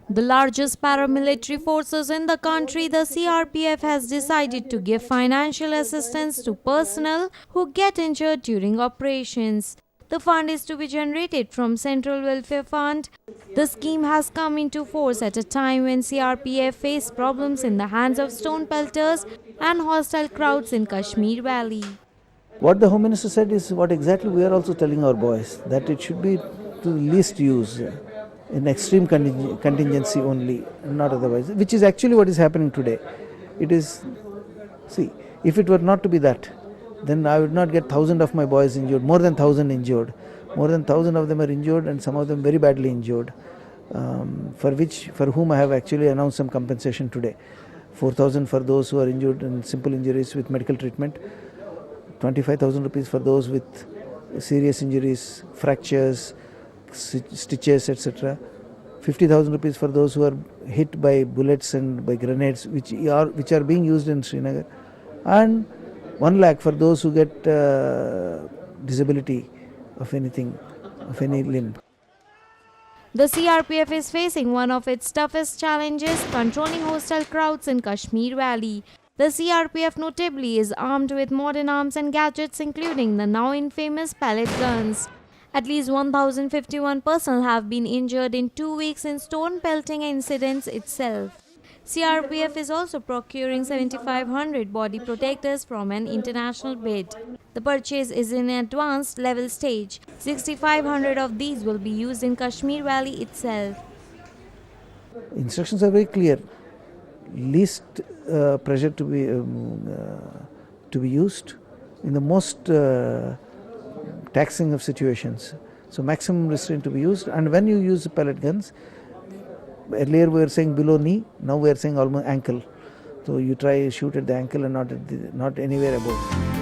The largest paramilitary forces in the country, the CRPF has decided to give financial assistance to personnel who get injured during operations. The fund is to be generated from Central Welfare Fund. The scheme has come into force at a time when CRPF faced problems in the hands of stone pelters and hostile crowds in Kashmir Valley. What the Home Minister said is what exactly we are also telling our boys, that it should be to the least use, in extreme contingency only, not otherwise, which is actually what is happening today. It is, see, if it were not to be that, then I would not get 1,000 of my boys injured, more than 1,000 injured. More than 1,000 of them are injured and some of them very badly injured, for whom I have actually announced some compensation today. 4,000 for those who are injured in simple injuries with medical treatment, 25,000 rupees for those with serious injuries, fractures, stitches, etc. 50,000 rupees for those who are hit by bullets and by grenades, which are being used in Srinagar, and 1 lakh for those who get disability of anything, of any limb. The CRPF is facing one of its toughest challenges, controlling hostile crowds in Kashmir Valley. The CRPF notably is armed with modern arms and gadgets including the now infamous pellet guns. At least 1,051 personnel have been injured in 2 weeks in stone pelting incidents itself. CRPF is also procuring 7,500 body protectors from an international bid. The purchase is in an advanced level stage. 6,500 of these will be used in Kashmir Valley itself. Instructions are very clear. Least pressure to be used in the most taxing of situations. So maximum restraint to be used. And when you use pellet guns, earlier we were saying below knee, now we are saying almost ankle. So you try shoot at the ankle and not anywhere above.